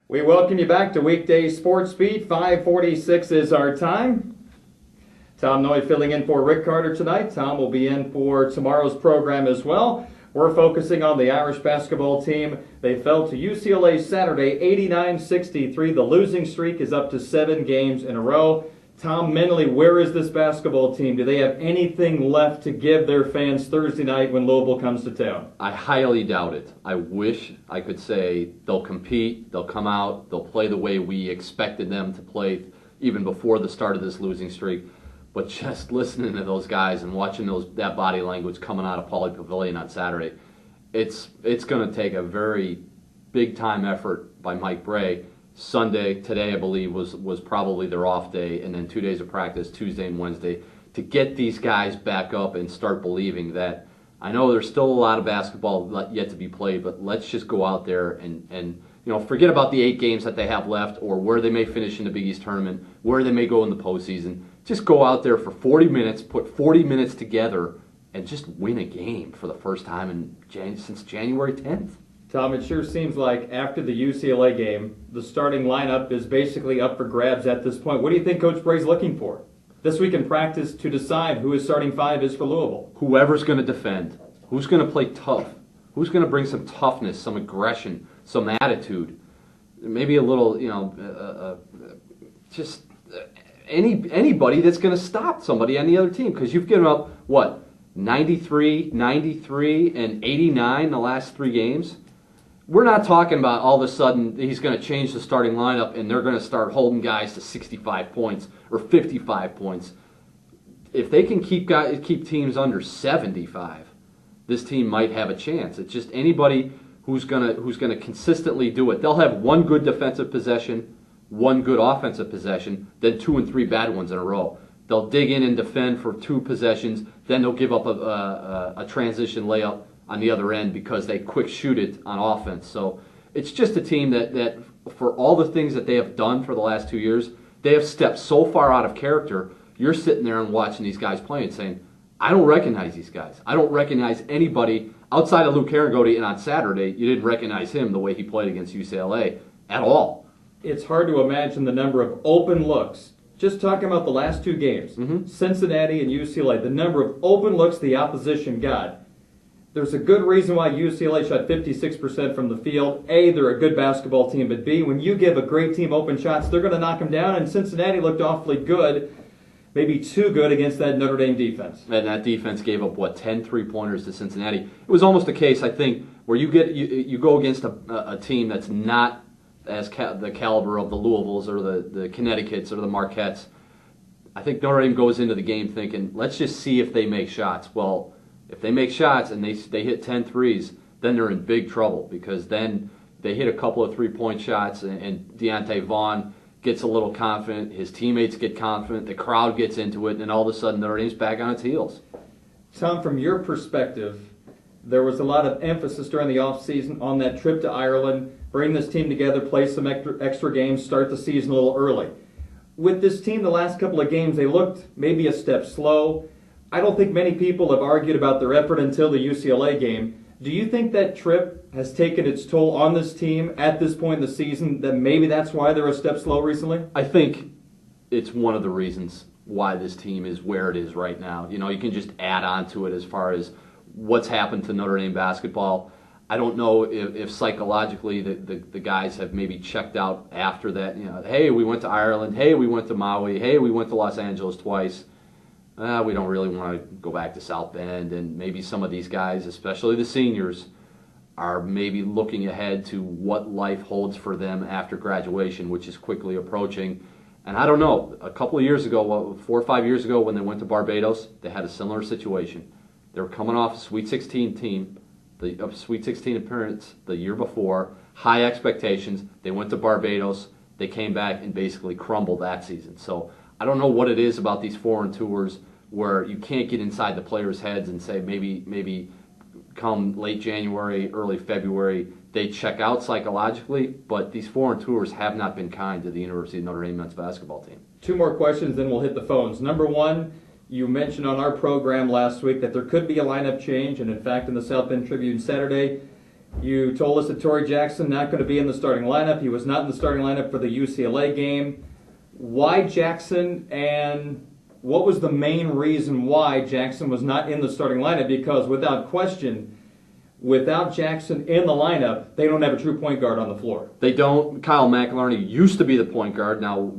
We welcome you back to Weekday Sportsbeat. 5:46 is our time. Tom Noie filling in for Rick Carter tonight. Tom will be in for tomorrow's program as well. We're focusing on the Irish basketball team. They fell to UCLA Saturday, 89-63. The losing streak is up to 7 games in a row. Tom, mentally, where is this basketball team? Do they have anything left to give their fans Thursday night when Louisville comes to town? I highly doubt it. I wish I could say they'll compete, they'll come out, they'll play the way we expected them to play even before the start of this losing streak. But just listening to those guys and watching that body language coming out of Pauley Pavilion on Saturday, it's going to take a very big-time effort by Mike Bray. Today I believe, was probably their off day, and then 2 days of practice, Tuesday and Wednesday, to get these guys back up and start believing that, I know there's still a lot of basketball yet to be played, but let's just go out there and forget about the 8 games that they have left or where they may finish in the Big East tournament, where they may go in the postseason. Just go out there for 40 minutes, put 40 minutes together, and just win a game for the first time since January 10th. Tom, it sure seems like after the UCLA game, the starting lineup is basically up for grabs at this point. What do you think Coach Bray's looking for this week in practice to decide who his starting 5 is for Louisville? Whoever's going to defend, who's going to play tough, who's going to bring some toughness, some aggression, some attitude, maybe a little, anybody that's going to stop somebody on the other team, because you've given up, 93, 93, and 89 the last 3 games? We're not talking about all of a sudden he's going to change the starting lineup and they're going to start holding guys to 65 points or 55 points. If they can keep teams under 75, this team might have a chance. It's just anybody who's going to consistently do it. They'll have one good defensive possession, one good offensive possession, then 2 and 3 bad ones in a row. They'll dig in and defend for 2 possessions, then they'll give up a transition layup on the other end because they quick shoot it on offense. So it's just a team that for all the things that they have done for the last 2 years, they have stepped so far out of character. You're sitting there and watching these guys play and saying, I don't recognize these guys. I don't recognize anybody outside of Luke Herringody, and on Saturday you didn't recognize him the way he played against UCLA at all. It's hard to imagine the number of open looks. Just talking about the last 2 games, Cincinnati and UCLA, the number of open looks the opposition got. There's a good reason why UCLA shot 56% from the field. A, they're a good basketball team, but B, when you give a great team open shots, they're going to knock them down, and Cincinnati looked awfully good, maybe too good against that Notre Dame defense. And that defense gave up, 10 three-pointers to Cincinnati. It was almost a case, I think, where you go against a team that's not as the caliber of the Louisvilles or the Connecticuts or the Marquettes. I think Notre Dame goes into the game thinking, let's just see if they make shots. Well, if they make shots and they hit 10 threes, then they're in big trouble, because then they hit a couple of three-point shots and Deontay Vaughn gets a little confident, his teammates get confident, the crowd gets into it, and all of a sudden Notre Dame's back on its heels. Tom, from your perspective, there was a lot of emphasis during the offseason on that trip to Ireland, bring this team together, play some extra games, start the season a little early. With this team, the last couple of games, they looked maybe a step slow. I don't think many people have argued about their effort until the UCLA game. Do you think that trip has taken its toll on this team at this point in the season, that maybe that's why they're a step slow recently? I think it's one of the reasons why this team is where it is right now. You can just add on to it as far as what's happened to Notre Dame basketball. I don't know if psychologically the guys have maybe checked out after that. Hey, we went to Ireland. Hey, we went to Maui. Hey, we went to Los Angeles twice. We don't really want to go back to South Bend. And maybe some of these guys, especially the seniors, are maybe looking ahead to what life holds for them after graduation, which is quickly approaching. And I don't know, a couple of years ago, 4 or 5 years ago, when they went to Barbados, they had a similar situation. They were coming off a Sweet 16 team, the Sweet 16 appearance the year before, high expectations. They went to Barbados. They came back and basically crumbled that season. So I don't know what it is about these foreign tours where you can't get inside the players' heads and say maybe come late January, early February, they check out psychologically, but these foreign tours have not been kind to the University of Notre Dame men's basketball team. 2 more questions, then we'll hit the phones. Number 1, you mentioned on our program last week that there could be a lineup change, and in fact in the South Bend Tribune Saturday, You told us that Torrey Jackson not going to be in the starting lineup. He was not in the starting lineup for the UCLA game. Why Jackson, and what was the main reason why Jackson was not in the starting lineup? Because without question, without Jackson in the lineup, they don't have a true point guard on the floor. They don't. Kyle McInerney used to be the point guard. Now,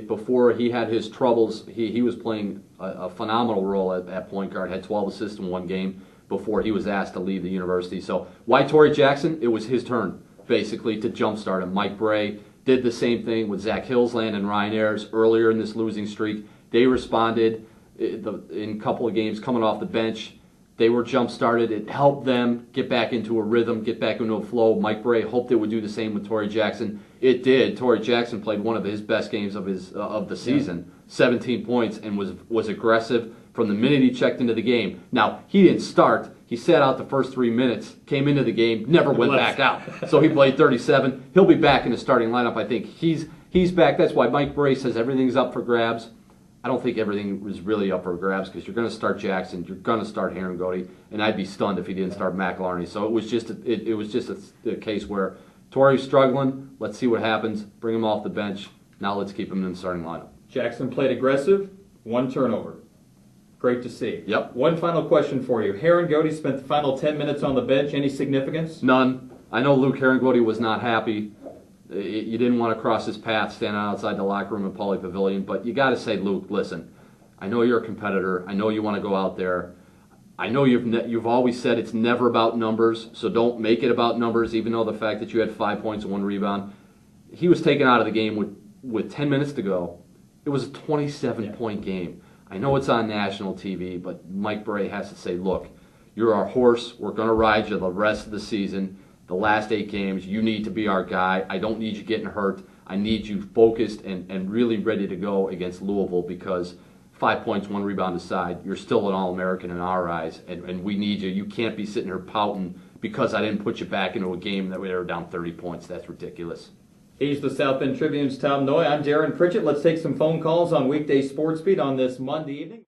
before he had his troubles, he was playing a phenomenal role at point guard, had 12 assists in one game before he was asked to leave the university. So why Torrey Jackson? It was his turn, basically, to jumpstart him. Mike Bray did the same thing with Zach Hillsland and Ryan Ayers earlier in this losing streak. They responded in a couple of games coming off the bench. They were jump-started. It helped them get back into a rhythm, get back into a flow. Mike Bray hoped it would do the same with Torrey Jackson. It did. Torrey Jackson played one of his best games of the season, 17 points, and was aggressive from the minute he checked into the game. Now, he didn't start. He sat out the first 3 minutes, came into the game, never went back out. So he played 37. He'll be back in the starting lineup. I think he's back. That's why Mike Bray says everything's up for grabs. I don't think everything was really up for grabs because you're going to start Jackson, you're going to start Herringody, and I'd be stunned if he didn't start McInerney. So it was just a case where Torrey's struggling. Let's see what happens. Bring him off the bench. Now let's keep him in the starting lineup. Jackson played aggressive, 1 turnover. Great to see. Yep. One final question for you. Herringody spent the final 10 minutes on the bench. Any significance? None. I know Luke Herringody was not happy. You didn't want to cross his path standing outside the locker room at Pauley Pavilion, but you got to say, Luke, listen, I know you're a competitor. I know you want to go out there. I know you've always said it's never about numbers, so don't make it about numbers, even though the fact that you had 5 points and 1 rebound. He was taken out of the game with 10 minutes to go. It was a 27-point game. I know it's on national TV, but Mike Bray has to say, look, you're our horse. We're going to ride you the rest of the season. The last 8 games, you need to be our guy. I don't need you getting hurt. I need you focused and really ready to go against Louisville because 5 points, 1 rebound aside, you're still an All-American in our eyes, and we need you. You can't be sitting here pouting because I didn't put you back into a game that we were down 30 points. That's ridiculous. He's the South Bend Tribune's Tom Noie. I'm Darin Pritchett. Let's take some phone calls on Weekday Sportsbeat on this Monday evening.